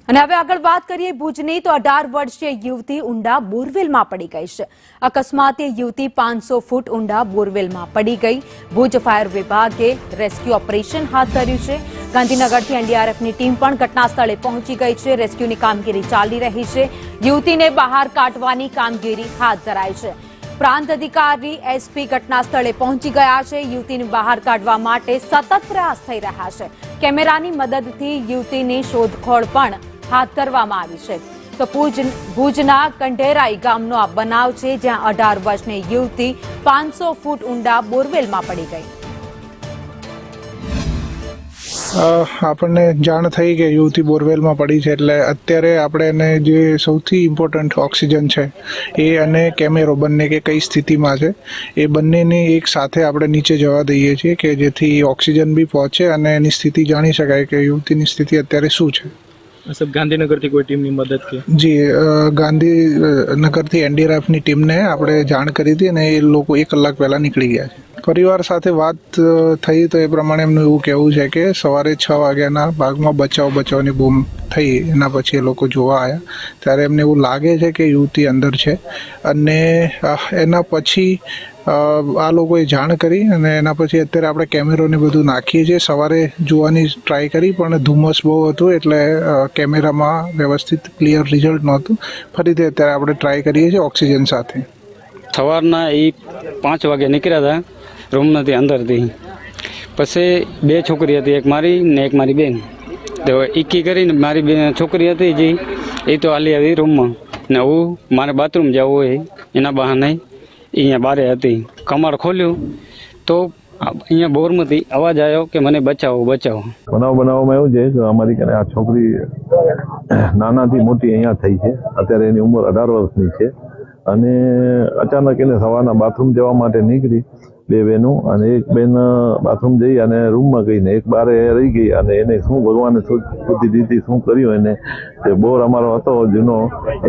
અને હવે આગળ વાત કરીએ ભુજની તો 18 વર્ષીય યુવતી ઊંડા બોરવેલમાં પડી ગઈ છે। અકસ્માતે યુવતી 500 ફૂટ ઊંડા બોરવેલમાં પડી ગઈ। ભુજ ફાયર વિભાગે રેસ્ક્યુ ઓપરેશન હાથ ધર્યું છે। ગાંધીનગરથી એનડીઆરએફની ટીમ પણ ઘટના સ્થળે પહોંચી ગઈ છે। રેસ્ક્યુની કામગીરી ચાલી રહી છે। યુવતીને બહાર કાઢવાની કામગીરી હાથ ધરાઈ છે। प्रांत अधिकारी एसपी घटना स्थले पहुंची गया है। युवती ने बहार काढवा माटे सतत प्रयास थई रह्या छे। केमेरानी मददथी युवतीनी शोधखोळ पण हाथ करवामां आवी छे। तो भुजना कंढेराई गामनो आ बनाव छे, ज्यां 18 वर्षनी युवती 500 फूट ऊंडा बोरवेलमां पड़ी गई। આપણને જાણ થઈ કે યુવતી બોરવેલમાં પડી છે, એટલે અત્યારે આપણે એને જે સૌથી ઇમ્પોર્ટન્ટ ઓક્સિજન છે એ અને કેમેરો બંને કે કઈ સ્થિતિમાં છે એ બંનેને એક સાથે આપણે નીચે જવા દઈએ છીએ કે જેથી ઓક્સિજન બી પહોંચે અને એની સ્થિતિ જાણી શકાય કે યુવતીની સ્થિતિ અત્યારે શું છે। सब गांधीनगर थी कोई टीम ની મદદ કે જી ગાંધીનગરથી એનડીઆરએફની ટીમને આપણે જાણ કરી હતી અને એ લોકો 1 કલાક પહેલા નીકળી ગયા છે। પરિવાર સાથે વાત થઈ તો એ પ્રમાણે એમનું એવું કહેવું છે કે સવારે 6 વાગ્યાના ભાગમાં બચાવની બૂમ થઈ, એના પછી એ લોકો જોવા આવ્યા ત્યારે એમને એવું લાગે છે કે યુવતી અંદર છે અને એના પછી આ લોકોએ જાણ કરી અને એના પછી અત્યારે આપણે કેમેરોને બધું નાખીએ છીએ। સવારે જોવાની ટ્રાય કરી પણ ધુમ્મસ બહુ હતું એટલે કેમેરામાં વ્યવસ્થિત ક્લિયર રિઝલ્ટ નહોતું। ફરીથી અત્યારે આપણે ટ્રાય કરીએ છીએ ઓક્સિજન સાથે। સવારના એ 5 વાગે નીકળ્યા હતા રૂમમાંથી અંદરથી। પછી 2 છોકરી હતી, એક મારી ને એક મારી બેન। તો એકી કરીને મારી બેન છોકરી હતી જે એ તો હાલી આવી રૂમમાં ને હું મારે બાથરૂમ જવું હોય એના બહાને અહીંયા બારે હતી। કમાડ ખોલ્યું તો અહીંયા બોરમાંથી અવાજ આવ્યો કે મને બચાવો બચાવો। બનાવમાં એવું છે કે અમારી ઘરે આ છોકરી નાનાથી મોટી અહીંયા થઈ છે। અત્યારે એની ઉંમર 18 વર્ષની છે અને અચાનક એને સવારના બાથરૂમ જવા માટે નીકળી 2 બહેનો અને એક બેન બાથરૂમ જઈ અને રૂમમાં ગઈને એક બારે રહી ગઈ અને એને શું ભગવાને બુદ્ધિ દીધી શું કર્યું એને તે બોર અમારો હતો જૂનો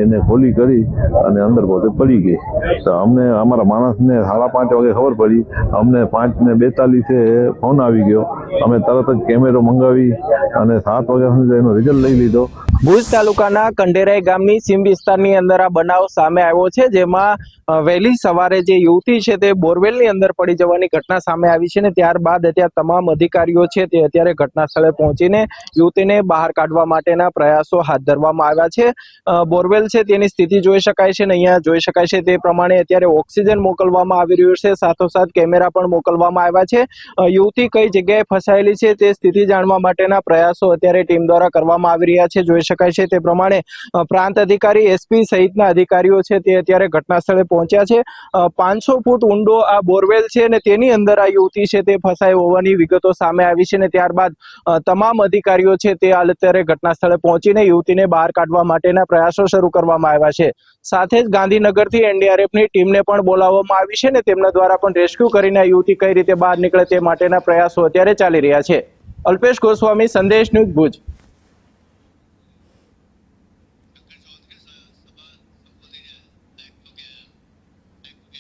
એને ખોલી કરી અને અંદર પોતે પડી ગઈ। તો અમને અમારા માણસને 5:30 વાગે ખબર પડી, અમને 5:42 ફોન આવી ગયો। અમે તરત જ કેમેરો મંગાવી અને 7 વાગ્યા સુધી એનો રિઝલ્ટ લઈ લીધો। ભુજ તાલુકાના કંઢેરાઈ ગામની સીમ વિસ્તારની અંદર આ બનાવ સામે આવ્યો છે, જેમાં વહેલી સવારે જે યુવતી છે તે બોરવેલની અંદર પડી જવાની ઘટના સામે આવી છે ને ત્યારબાદ અત્યારે તમામ અધિકારીઓ છે તે અત્યારે ઘટના સ્થળે પહોંચીને યુવતીને બહાર કાઢવા માટેના પ્રયાસો હાથ ધરવામાં આવ્યા છે। બોરવેલ છે તેની સ્થિતિ જોઈ શકાય છે ને અહીંયા જોઈ શકાય છે તે પ્રમાણે અત્યારે ઓક્સિજન મોકલવામાં આવી રહ્યું છે, સાથોસાથ કેમેરા પણ મોકલવામાં આવ્યા છે। યુવતી કઈ જગ્યાએ ફસાયેલી છે તે સ્થિતિ જાણવા માટેના પ્રયાસો અત્યારે ટીમ દ્વારા કરવામાં આવી રહ્યા છે। જોઈ શકાય છે તે પ્રમાણે પ્રાંત અધિકારી એસપી સહિતના અધિકારીઓ છે તે અત્યારે ઘટના સ્થળે પહોંચ્યા છે। 500 ફૂટ ઊંડો આ બોરવેલ છે અને તેની અંદર આ યુવતી છે તે ફસાઈ હોવાની વિગતો સામે આવી છે ને ત્યારબાદ તમામ અધિકારીઓ છે તે હાલ અત્યારે ઘટના સ્થળે પહોંચીને યુવતીને બહાર કાઢવા માટેના પ્રયાસો શરૂ કરવામાં આવ્યા છે। સાથે જ ગાંધીનગરથી એનડીઆરએફની ટીમને પણ બોલાવવામાં આવી છે ને તેમના દ્વારા પણ રેસ્ક્યુ કરીને આ યુવતી કઈ રીતે બહાર નીકળે તે માટેના પ્રયાસો અત્યારે ચાલી રહ્યા છે। અલ્પેશ ગોસ્વામી, સંદેશ ન્યૂઝ, ભુજ।